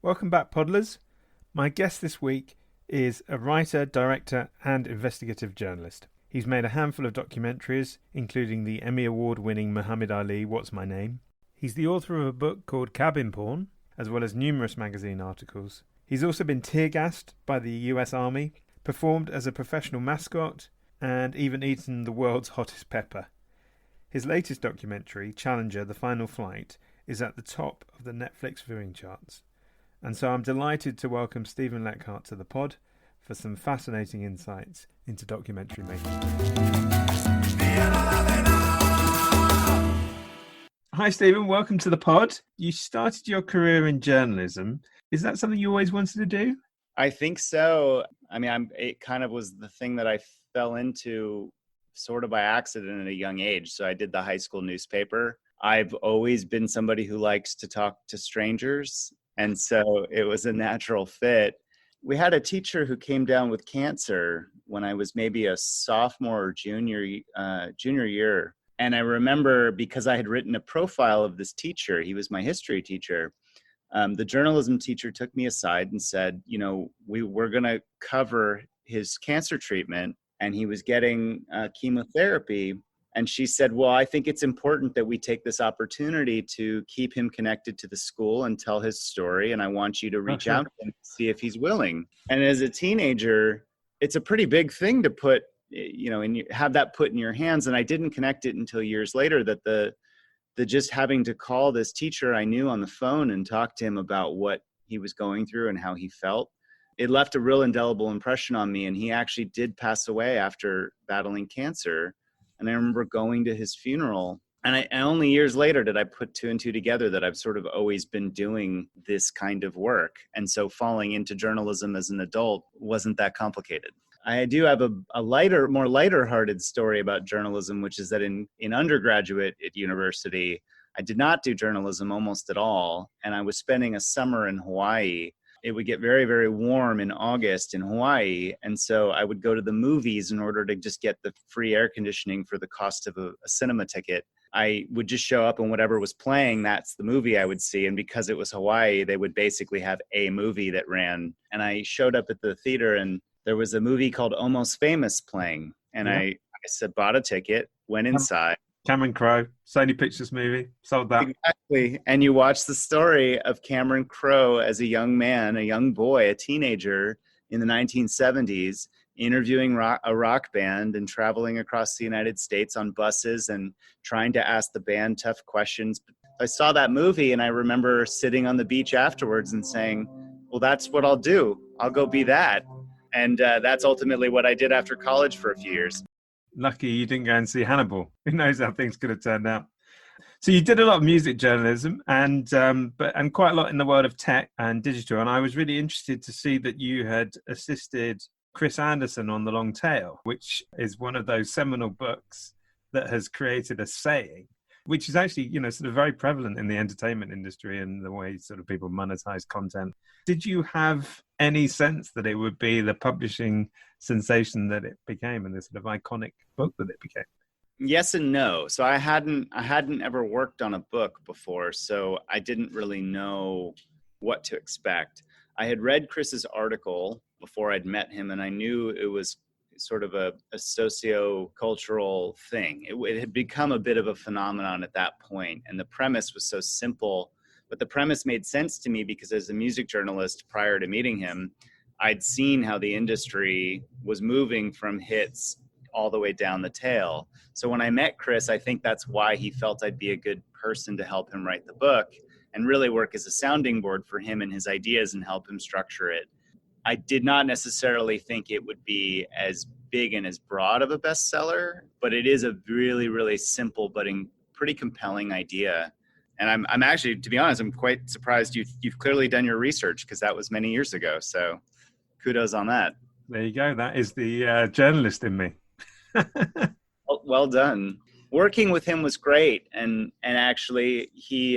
Welcome back, Podlers. My guest this week is a writer, director, and investigative journalist. He's made a handful of documentaries, including the Emmy Award-winning Muhammad Ali, What's My Name? He's the author of a book called Cabin Porn, as well as numerous magazine articles. He's also been tear-gassed by the US Army, performed as a professional mascot, and even eaten the world's hottest pepper. His latest documentary, Challenger, The Final Flight, is at the top of the Netflix viewing charts. And so I'm delighted to welcome Stephen Leckart to the pod for some fascinating insights into documentary making. Hi, Stephen. Welcome to the pod. You started your career in journalism. Is that something you always wanted to do? I think so. I mean, it kind of was the thing that I fell into sort of by accident at a young age. So I did the high school newspaper. I've always been somebody who likes to talk to strangers. And so it was a natural fit. We had a teacher who came down with cancer when I was maybe a sophomore or junior year. And I remember, because I had written a profile of this teacher, he was my history teacher. The journalism teacher took me aside and said, we're going to cover his cancer treatment, and he was getting chemotherapy. And she said, well, I think it's important that we take this opportunity to keep him connected to the school and tell his story. And I want you to reach out to him and see if he's willing. And as a teenager, it's a pretty big thing to put, and you have that put in your hands. And I didn't connect it until years later that the just having to call this teacher I knew on the phone and talk to him about what he was going through and how he felt, it left a real indelible impression on me. And he actually did pass away after battling cancer. And I remember going to his funeral, and only years later did I put two and two together that I've sort of always been doing this kind of work. And so falling into journalism as an adult wasn't that complicated. I do have a more lighter-hearted story about journalism, which is that in undergraduate at university, I did not do journalism almost at all. And I was spending a summer in Hawaii. It would get very, very warm in August in Hawaii. And so I would go to the movies in order to just get the free air conditioning for the cost of a cinema ticket. I would just show up and whatever was playing, that's the movie I would see. And because it was Hawaii, they would basically have a movie that ran. And I showed up at the theater and there was a movie called Almost Famous playing. And I said, bought a ticket, went inside. Cameron Crowe, Sony Pictures movie, sold that. Exactly. And you watch the story of Cameron Crowe as a young man, a young boy, a teenager in the 1970s, interviewing a rock band and traveling across the United States on buses and trying to ask the band tough questions. I saw that movie and I remember sitting on the beach afterwards and saying, well, that's what I'll do. I'll go be that. And that's ultimately what I did after college for a few years. Lucky you didn't go and see Hannibal. Who knows how things could have turned out. So you did a lot of music journalism and quite a lot in the world of tech and digital. And I was really interested to see that you had assisted Chris Anderson on The Long Tail, which is one of those seminal books that has created a saying, which is actually, sort of very prevalent in the entertainment industry and the way sort of people monetize content. Did you have any sense that it would be the publishing sensation that it became and the sort of iconic book that it became? Yes and no. So I hadn't ever worked on a book before, so I didn't really know what to expect. I had read Chris's article before I'd met him, and I knew it was sort of a socio-cultural thing. It had become a bit of a phenomenon at that point, and the premise was so simple, but the premise made sense to me because as a music journalist prior to meeting him, I'd seen how the industry was moving from hits all the way down the tail. So when I met Chris, I think that's why he felt I'd be a good person to help him write the book and really work as a sounding board for him and his ideas and help him structure it. I did not necessarily think it would be as big and as broad of a bestseller, but it is a really, really simple but pretty compelling idea. And I'm actually, to be honest, I'm quite surprised you've clearly done your research because that was many years ago. So kudos on that. There you go. That is the journalist in me. Well done. Working with him was great, and actually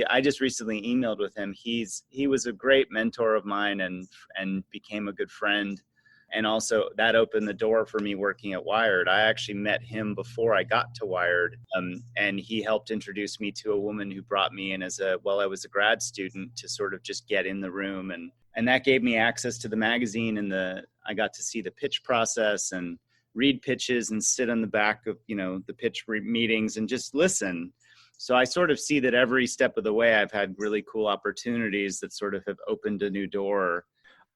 I just recently emailed with him. He was a great mentor of mine and became a good friend, and also that opened the door for me working at Wired. I actually met him before I got to Wired, and he helped introduce me to a woman who brought me in I was a grad student to sort of just get in the room And that gave me access to the magazine, and I got to see the pitch process and read pitches and sit on the back of, the pitch meetings and just listen. So I sort of see that every step of the way I've had really cool opportunities that sort of have opened a new door.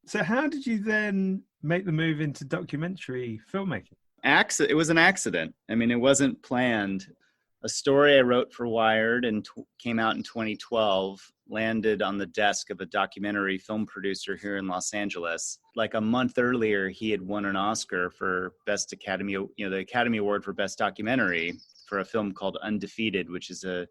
So how did you then make the move into documentary filmmaking? It was an accident. I mean, it wasn't planned. A story I wrote for Wired and came out in 2012 landed on the desk of a documentary film producer here in Los Angeles. Like a month earlier, he had won an Oscar for Best Academy, the Academy Award for Best Documentary for a film called Undefeated, which is a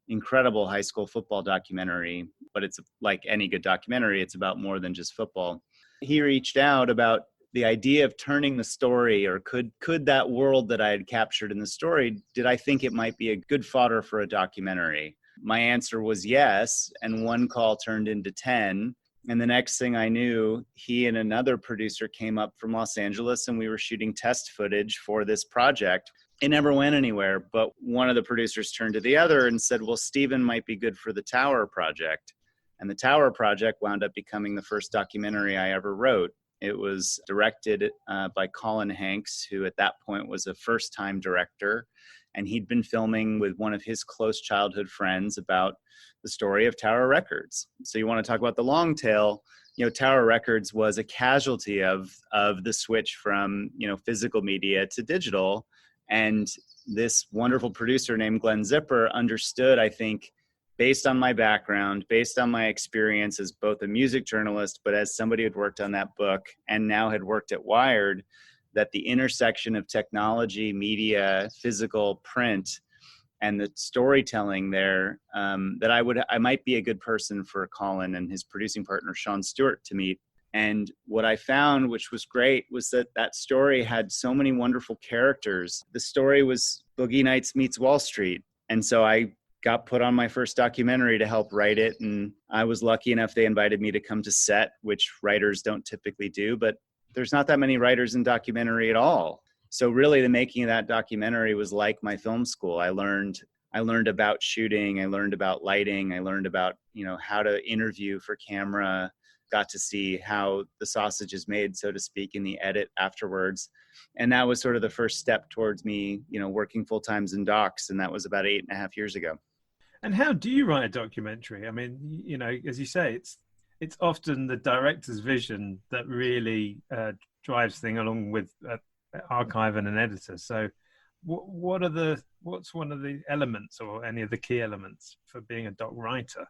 incredible high school football documentary. But it's like any good documentary, it's about more than just football. He reached out about the idea of turning the story, or could that world that I had captured in the story, did I think it might be a good fodder for a documentary? My answer was yes, and one call turned into 10. And the next thing I knew, he and another producer came up from Los Angeles, and we were shooting test footage for this project. It never went anywhere, but one of the producers turned to the other and said, well, Steven might be good for the Tower Project. And the Tower Project wound up becoming the first documentary I ever wrote. It was directed by Colin Hanks, who at that point was a first-time director. And he'd been filming with one of his close childhood friends about the story of Tower Records. So you want to talk about the long tail, Tower Records was a casualty of the switch from, physical media to digital. And this wonderful producer named Glenn Zipper understood, I think, based on my background, based on my experience as both a music journalist, but as somebody who had worked on that book and now had worked at Wired, that the intersection of technology, media, physical, print, and the storytelling there, that I might be a good person for Colin and his producing partner, Sean Stewart, to meet. And what I found, which was great, was that story had so many wonderful characters. The story was Boogie Nights meets Wall Street. And so I got put on my first documentary to help write it. And I was lucky enough, they invited me to come to set, which writers don't typically do, but there's not that many writers in documentary at all. So really the making of that documentary was like my film school. I learned about shooting. I learned about lighting. I learned about, how to interview for camera, got to see how the sausage is made, so to speak, in the edit afterwards. And that was sort of the first step towards me, working full time in docs. And that was about 8.5 years ago. And how do you write a documentary? I mean, as you say, it's often the director's vision that really drives things along with archive and an editor. So what's one of the elements or any of the key elements for being a doc writer?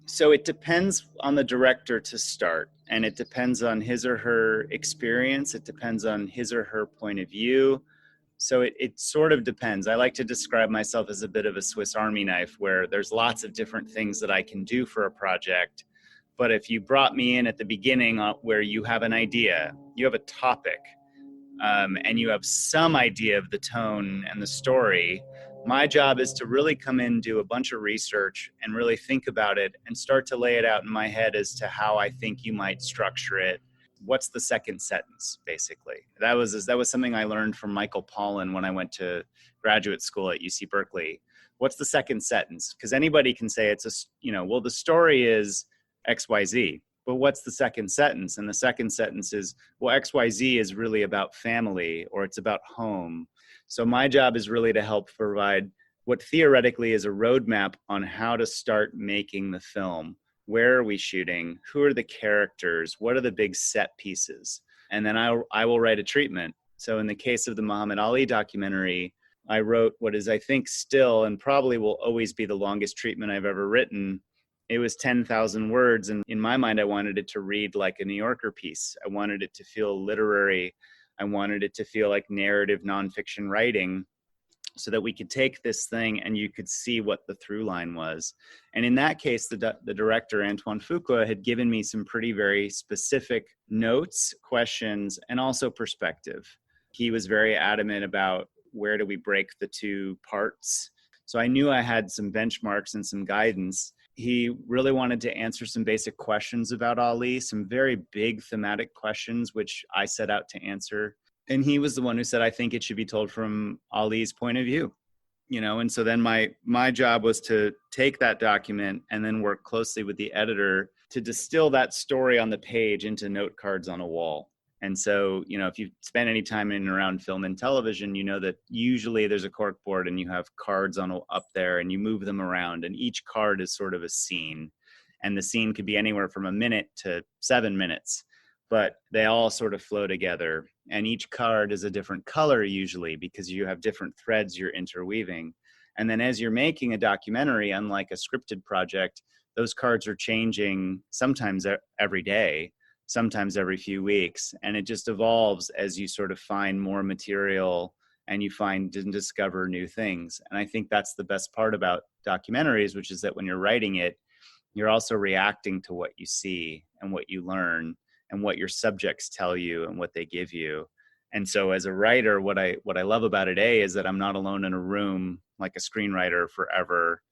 So it depends on the director to start, and it depends on his or her experience. It depends on his or her point of view. So it sort of depends. I like to describe myself as a bit of a Swiss Army knife, where there's lots of different things that I can do for a project. But if you brought me in at the beginning where you have an idea, you have a topic, and you have some idea of the tone and the story, my job is to really come in, do a bunch of research, and really think about it and start to lay it out in my head as to how I think you might structure it. What's the second sentence, basically? That was something I learned from Michael Pollan when I went to graduate school at UC Berkeley. What's the second sentence? Because anybody can say the story is XYZ, but what's the second sentence? And the second sentence is, well, XYZ is really about family, or it's about home. So my job is really to help provide what theoretically is a roadmap on how to start making the film. Where are we shooting? Who are the characters? What are the big set pieces? And then I will write a treatment. So in the case of the Muhammad Ali documentary, I wrote what is, I think, still and probably will always be the longest treatment I've ever written. It was 10,000 words. And in my mind, I wanted it to read like a New Yorker piece. I wanted it to feel literary. I wanted it to feel like narrative nonfiction writing, so that we could take this thing and you could see what the through line was. And in that case, the director, Antoine Fuqua, had given me some very specific notes, questions, and also perspective. He was very adamant about where do we break the two parts. So I knew I had some benchmarks and some guidance. He really wanted to answer some basic questions about Ali, some very big thematic questions, which I set out to answer. And he was the one who said, I think it should be told from Ali's point of view. And so then my job was to take that document and then work closely with the editor to distill that story on the page into note cards on a wall. And so, if you spend any time in and around film and television, you know that usually there's a cork board and you have cards up there and you move them around, and each card is sort of a scene. And the scene could be anywhere from a minute to 7 minutes, but they all sort of flow together. And each card is a different color usually because you have different threads you're interweaving. And then as you're making a documentary, unlike a scripted project, those cards are changing sometimes every day, sometimes every few weeks. And it just evolves as you sort of find more material and you find and discover new things. And I think that's the best part about documentaries, which is that when you're writing it, you're also reacting to what you see and what you learn and what your subjects tell you and what they give you. And so as a writer, what I love about it, is that I'm not alone in a room like a screenwriter forever.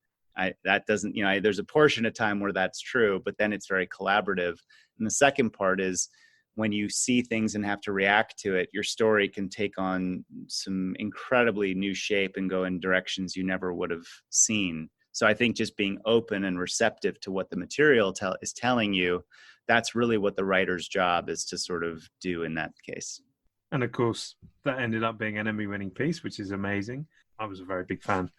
There's a portion of time where that's true, but then it's very collaborative. And the second part is when you see things and have to react to it, your story can take on some incredibly new shape and go in directions you never would have seen. So I think just being open and receptive to what the material is telling you, that's really what the writer's job is to sort of do in that case. And of course, that ended up being an Emmy-winning piece, which is amazing. I was a very big fan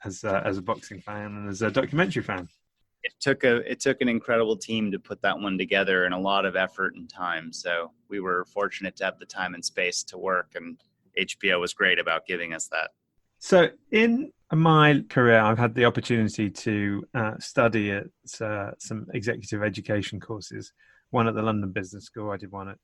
as a boxing fan and as a documentary fan. It took an incredible team to put that one together and a lot of effort and time. So we were fortunate to have the time and space to work, and HBO was great about giving us that. So in my career, I've had the opportunity to study at some executive education courses. One at the London Business School. I did one at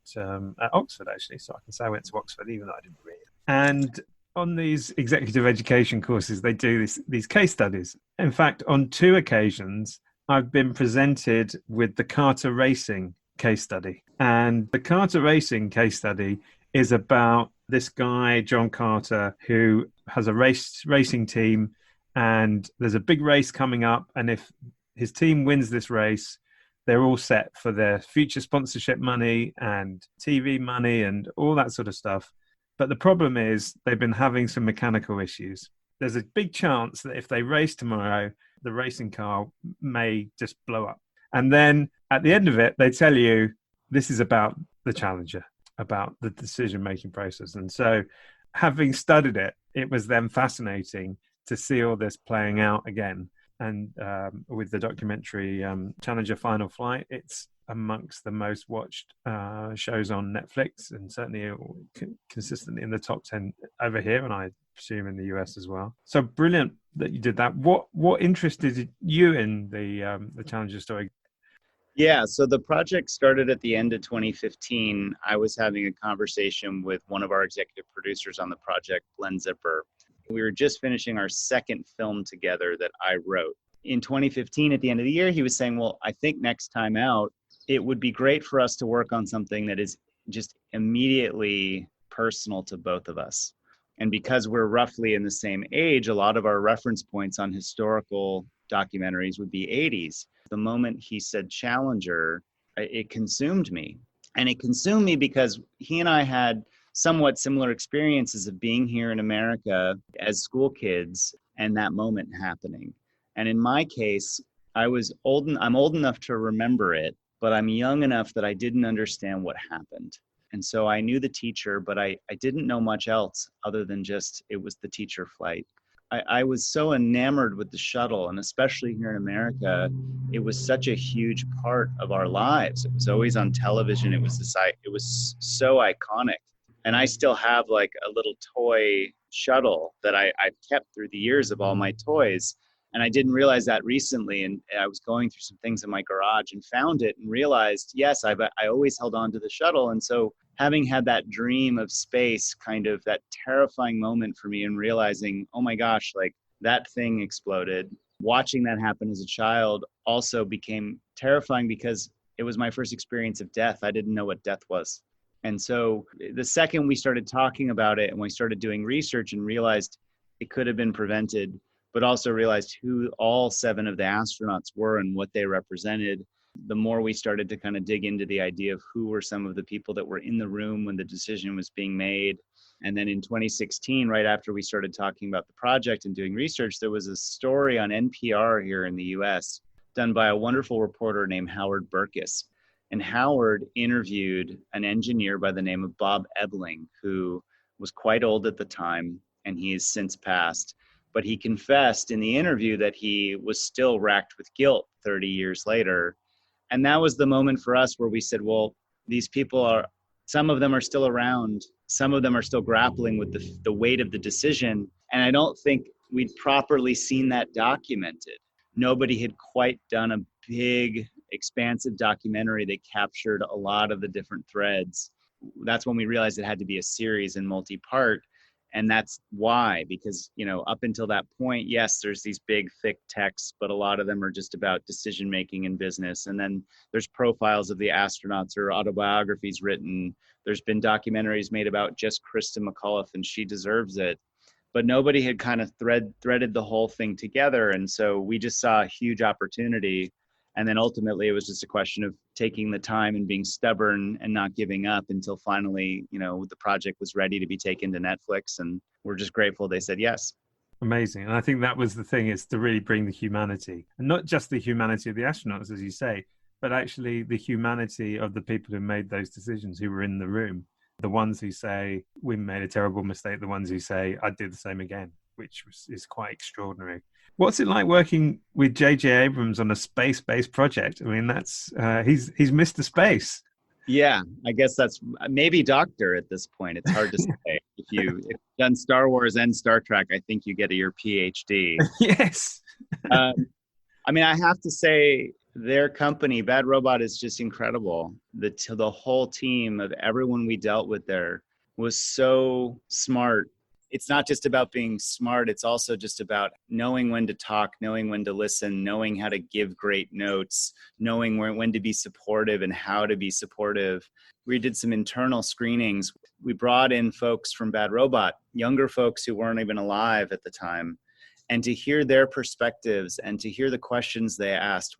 Oxford, actually. So I can say I went to Oxford, even though I didn't read. And on these executive education courses, they do these case studies. In fact, on 2 occasions, I've been presented with the Carter Racing case study. And the Carter Racing case study is about this guy, John Carter, who has a racing team, and there's a big race coming up. And if his team wins this race, they're all set for their future sponsorship money and TV money and all that sort of stuff. But the problem is they've been having some mechanical issues. There's a big chance that if they race tomorrow, the racing car may just blow up. And then at the end of it, they tell you this is about the Challenger, about the decision-making process. And so having studied it, it was then fascinating to see all this playing out again. And with the documentary Challenger Final Flight, it's amongst the most watched shows on Netflix, and certainly consistently in the top 10 over here, and I presume in the US as well. So brilliant that you did that. What interested you in the Challenger story? Yeah, so the project started at the end of 2015. I was having a conversation with one of our executive producers on the project, Glenn Zipper. We were just finishing our second film together that I wrote. In 2015, at the end of the year, he was saying, well, I think next time out, it would be great for us to work on something that is just immediately personal to both of us. And because we're roughly in the same age, a lot of our reference points on historical documentaries would be 80s. The moment he said Challenger, it consumed me. And it consumed me because he and I had somewhat similar experiences of being here in America as school kids and that moment happening. And in my case, I'm old enough to remember it, but I'm young enough that I didn't understand what happened. And so I knew the teacher, but I didn't know much else other than just it was the teacher flight. I was so enamored with the shuttle, and especially here in America, it was such a huge part of our lives. It was always on television. It was so iconic. And I still have like a little toy shuttle that I've kept through the years of all my toys. And I didn't realize that recently. And I was going through some things in my garage and found it and realized, yes, I always held on to the shuttle. And so having had that dream of space, kind of that terrifying moment for me, and realizing, oh my gosh, like that thing exploded. Watching that happen as a child also became terrifying because it was my first experience of death. I didn't know what death was. And so the second we started talking about it and we started doing research and realized it could have been prevented, but also realized who all 7 of the astronauts were and what they represented, the more we started to kind of dig into the idea of who were some of the people that were in the room when the decision was being made. And then in 2016, right after we started talking about the project and doing research, there was a story on NPR here in the US done by a wonderful reporter named Howard Burkus. And Howard interviewed an engineer by the name of Bob Ebling, who was quite old at the time, and he has since passed. But he confessed in the interview that he was still racked with guilt 30 years later. And that was the moment for us where we said, well, these people are, some of them are still around. Some of them are still grappling with the weight of the decision. And I don't think we'd properly seen that documented. Nobody had quite done a big, expansive documentary that captured a lot of the different threads. That's when we realized it had to be a series and multi-part. And that's why, because, up until that point, yes, there's these big, thick texts, but a lot of them are just about decision-making in business. And then there's profiles of the astronauts or autobiographies written. There's been documentaries made about just Krista McAuliffe, and she deserves it. But nobody had kind of threaded the whole thing together. And so we just saw a huge opportunity. And then ultimately, it was just a question of taking the time and being stubborn and not giving up until finally, the project was ready to be taken to Netflix. And we're just grateful they said yes. Amazing. And I think that was the thing, is to really bring the humanity, and not just the humanity of the astronauts, as you say, but actually the humanity of the people who made those decisions, who were in the room. The ones who say, we made a terrible mistake. The ones who say, I'd do the same again, which is quite extraordinary. What's it like working with J.J. Abrams on a space-based project? I mean, that's he's Mr. Space. Yeah, I guess that's maybe doctor at this point. It's hard to say. If you've done Star Wars and Star Trek, I think you get your PhD. Yes. I have to say, their company, Bad Robot, is just incredible. The whole team of everyone we dealt with there was so smart. It's not just about being smart. It's also just about knowing when to talk, knowing when to listen, knowing how to give great notes, knowing when to be supportive and how to be supportive. We did some internal screenings. We brought in folks from Bad Robot, younger folks who weren't even alive at the time. And to hear their perspectives and to hear the questions they asked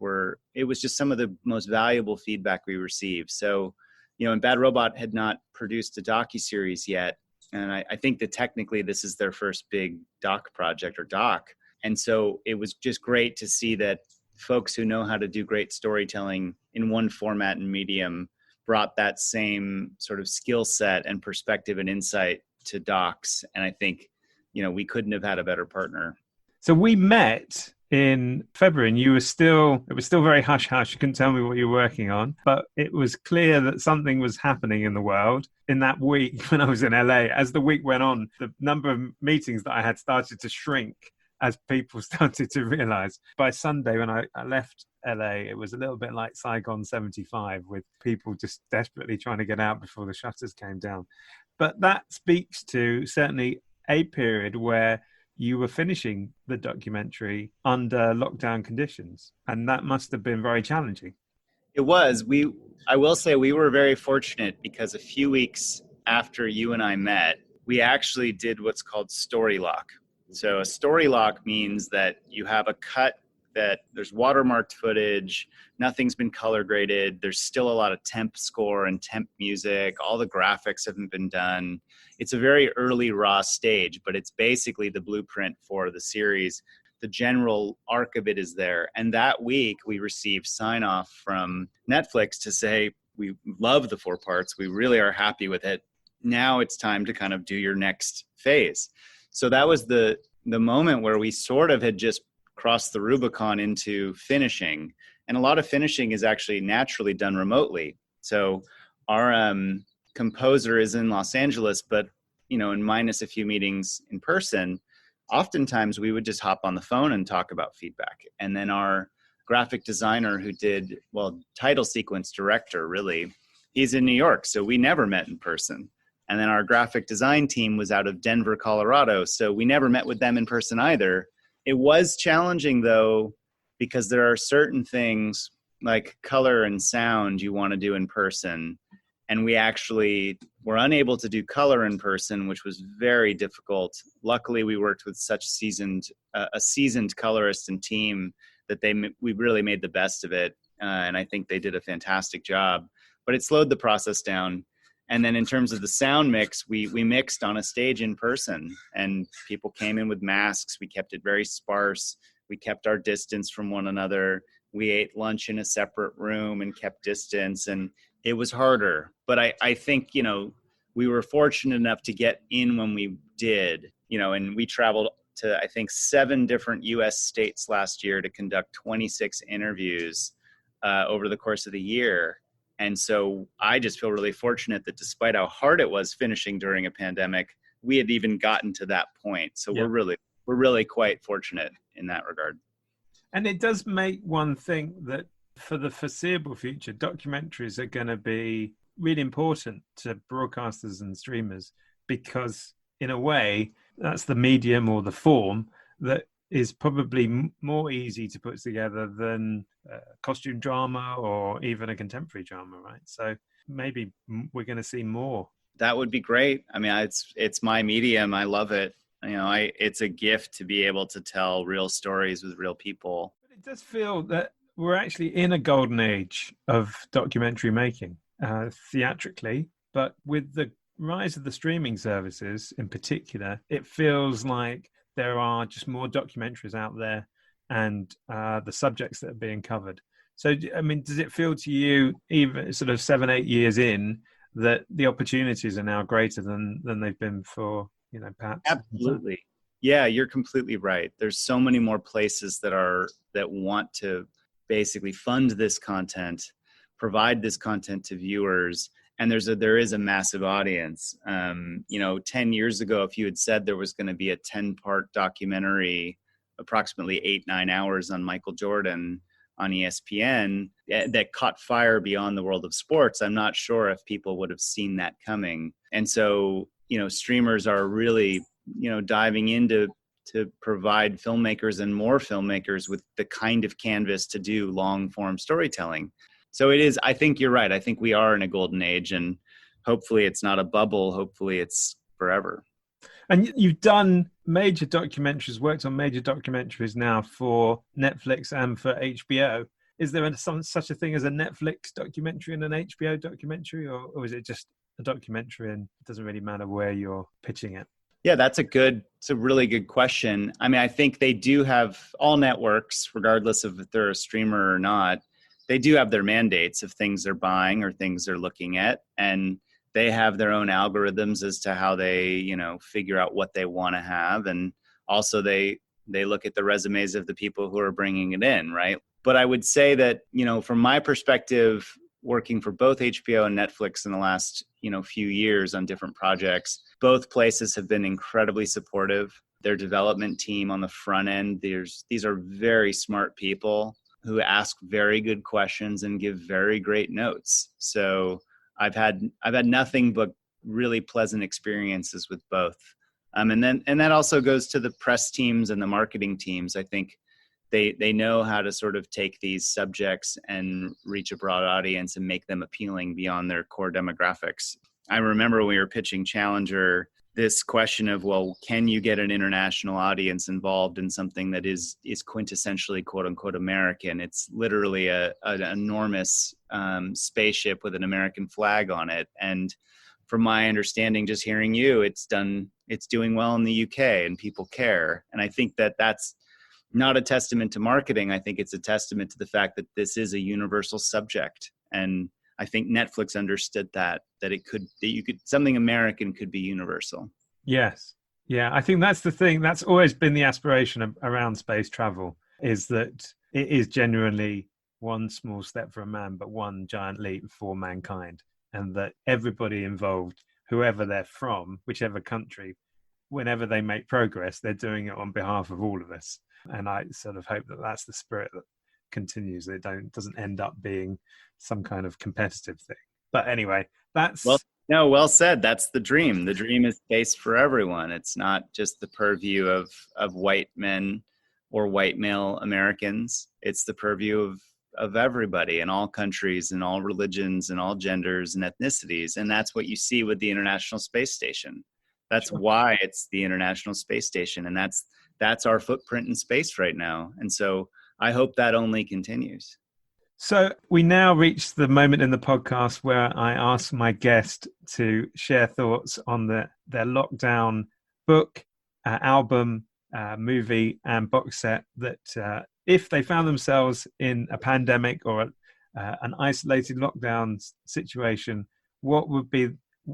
it was just some of the most valuable feedback we received. So, and Bad Robot had not produced a docuseries yet. And I think that technically this is their first big doc project or doc. And so it was just great to see that folks who know how to do great storytelling in one format and medium brought that same sort of skill set and perspective and insight to docs. And I think, we couldn't have had a better partner. So we met in February, and it was still very hush-hush. You couldn't tell me what you were working on, but it was clear that something was happening in the world. In that week when I was in LA, as the week went on, the number of meetings that I had started to shrink as people started to realize. By Sunday, when I left LA, it was a little bit like Saigon 75, with people just desperately trying to get out before the shutters came down. But that speaks to certainly a period where you were finishing the documentary under lockdown conditions, and that must have been very challenging. It was. I will say we were very fortunate, because a few weeks after you and I met, we actually did what's called story lock. So a story lock means that you have a cut that there's watermarked footage, nothing's been color graded, there's still a lot of temp score and temp music, all the graphics haven't been done. It's a very early raw stage, but it's basically the blueprint for the series. The general arc of it is there. And that week we received sign off from Netflix to say, we love the 4 parts, we really are happy with it. Now it's time to kind of do your next phase. So that was the moment where we sort of had just crossed the Rubicon into finishing. And a lot of finishing is actually naturally done remotely. So our composer is in Los Angeles, but, in minus a few meetings in person, oftentimes we would just hop on the phone and talk about feedback. And then our graphic designer who did, title sequence director, really, he's in New York. So we never met in person. And then our graphic design team was out of Denver, Colorado. So we never met with them in person either. It was challenging, though, because there are certain things like color and sound you want to do in person. And we actually were unable to do color in person, which was very difficult. Luckily, we worked with such a seasoned colorist and team that we really made the best of it. and I think they did a fantastic job. But it slowed the process down. And then in terms of the sound mix, we mixed on a stage in person, and people came in with masks. We kept it very sparse. We kept our distance from one another. We ate lunch in a separate room and kept distance, and it was harder. But I think, we were fortunate enough to get in when we did, and we traveled to, I think, 7 different US states last year to conduct 26 interviews over the course of the year. And so I just feel really fortunate that despite how hard it was finishing during a pandemic, we had even gotten to that point. So Yeah. we're really quite fortunate in that regard. And it does make one think that for the foreseeable future, documentaries are going to be really important to broadcasters and streamers, because in a way, that's the medium or the form that is probably more easy to put together than costume drama or even a contemporary drama, right? So maybe we're going to see more. That would be great. I mean, it's my medium. I love it. It's a gift to be able to tell real stories with real people. But it does feel that we're actually in a golden age of documentary making, theatrically, but with the rise of the streaming services in particular, it feels like there are just more documentaries out there, and the subjects that are being covered. So, I mean, does it feel to you, even sort of 7-8 years in, that the opportunities are now greater than they've been for, perhaps? Absolutely. Yeah, you're completely right. There's so many more places that want to basically fund this content, provide this content to viewers, and there is a massive audience. 10 years ago, if you had said there was going to be a 10-part documentary, approximately 8-9 hours on Michael Jordan on ESPN, that caught fire beyond the world of sports, I'm not sure if people would have seen that coming. And so, streamers are really, diving into to provide filmmakers and more filmmakers with the kind of canvas to do long form storytelling. So I think you're right. I think we are in a golden age, and hopefully it's not a bubble. Hopefully it's forever. And you've done major documentaries, worked on major documentaries now for Netflix and for HBO. Is there such a thing as a Netflix documentary and an HBO documentary, or is it just a documentary and it doesn't really matter where you're pitching it? Yeah, it's a really good question. I mean, I think they do have, all networks, regardless of if they're a streamer or not, they do have their mandates of things they're buying or things they're looking at. And they have their own algorithms as to how they, figure out what they want to have. And also they look at the resumes of the people who are bringing it in, right? But I would say that, from my perspective, working for both HBO and Netflix in the last, few years on different projects, both places have been incredibly supportive. Their development team on the front end, these are very smart people who ask very good questions and give very great notes. So I've had nothing but really pleasant experiences with both. And that also goes to the press teams and the marketing teams. I think they know how to sort of take these subjects and reach a broad audience and make them appealing beyond their core demographics. I remember when we were pitching Challenger, this question of, well, can you get an international audience involved in something that is quintessentially quote unquote American? It's literally an enormous spaceship with an American flag on it. And from my understanding, just hearing you, it's doing well in the UK and people care. And I think that's not a testament to marketing. I think it's a testament to the fact that this is a universal subject. And I think Netflix understood that something American could be universal. Yes. Yeah. I think that's the thing. That's always been the aspiration around space travel, is that it is genuinely one small step for a man, but one giant leap for mankind. And that everybody involved, whoever they're from, whichever country, whenever they make progress, they're doing it on behalf of all of us. And I sort of hope that that's the spirit that continues. It doesn't end up being some kind of competitive thing. But anyway, that's... Well said. That's the dream. The dream is space for everyone. It's not just the purview of white men or white male Americans. It's the purview of everybody in all countries and all religions and all genders and ethnicities. And that's what you see with the International Space Station. That's sure. Why it's the International Space Station. And that's our footprint in space right now. And so I hope that only continues. So we now reach the moment in the podcast where I ask my guest to share thoughts on their lockdown book, album, movie, and box set that if they found themselves in a pandemic or an isolated lockdown situation, what would be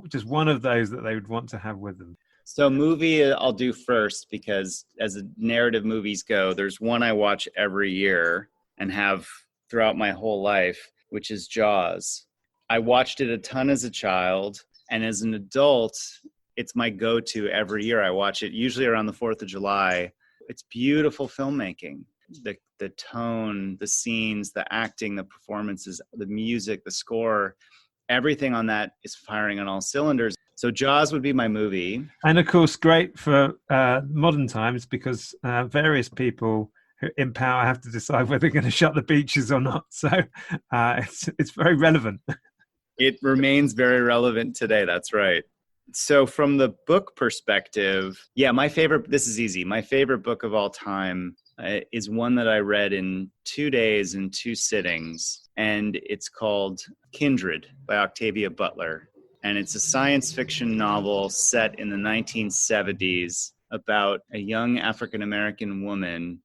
just one of those that they would want to have with them? So movie I'll do first because as narrative movies go, there's one I watch every year and have throughout my whole life, which is Jaws. I watched it a ton as a child, and as an adult, it's my go-to every year. I watch it usually around the 4th of July. It's beautiful filmmaking. The tone, the scenes, the acting, the performances, the music, the score, everything on that is firing on all cylinders. So Jaws would be my movie. And of course, great for modern times because various people in power have to decide whether they're going to shut the beaches or not. So it's very relevant. It remains very relevant today. That's right. So from the book perspective, this is easy. My favorite book of all time is one that I read in 2 days in 2 sittings. And it's called Kindred by Octavia Butler. And it's a science fiction novel set in the 1970s about a young African-American woman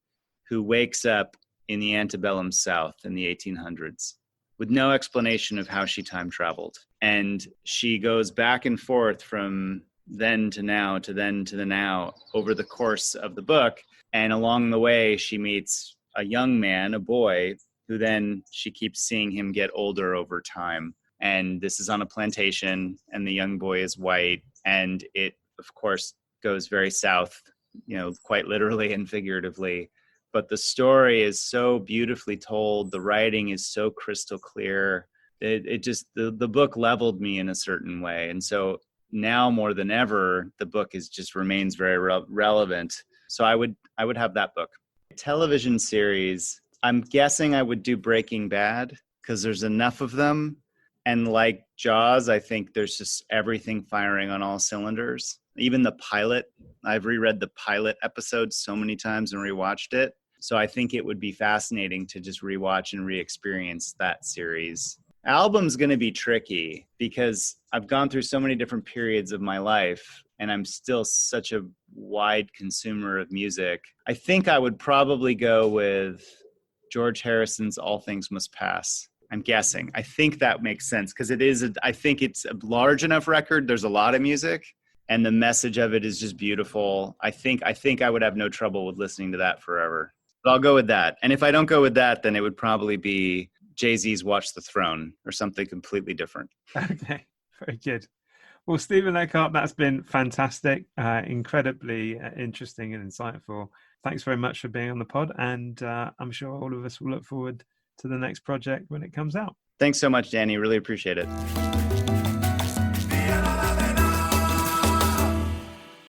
who wakes up in the antebellum South in the 1800s with no explanation of how she time traveled. And she goes back and forth from then to now to then to the now over the course of the book. And along the way, she meets a young man, a boy, who then she keeps seeing him get older over time. And this is on a plantation, and the young boy is white. And it, of course, goes very south, quite literally and figuratively. But the story is so beautifully told. The writing is so crystal clear. The book leveled me in a certain way. And so now more than ever, the book remains very relevant. So I would have that book. Television series, I'm guessing I would do Breaking Bad because there's enough of them. And like Jaws, I think there's just everything firing on all cylinders. Even the pilot, I've reread the pilot episode so many times and rewatched it. So I think it would be fascinating to just rewatch and re-experience that series. Album's going to be tricky because I've gone through so many different periods of my life and I'm still such a wide consumer of music. I think I would probably go with George Harrison's All Things Must Pass. I'm guessing. I think that makes sense because I think it's a large enough record. There's a lot of music and the message of it is just beautiful. I think I would have no trouble with listening to that forever. But I'll go with that. And if I don't go with that, then it would probably be Jay-Z's Watch the Throne or something completely different. Okay, very good. Well, Stephen Leckart, that's been fantastic, incredibly interesting and insightful. Thanks very much for being on the pod. And I'm sure all of us will look forward to the next project when it comes out. Thanks so much, Danny. Really appreciate it.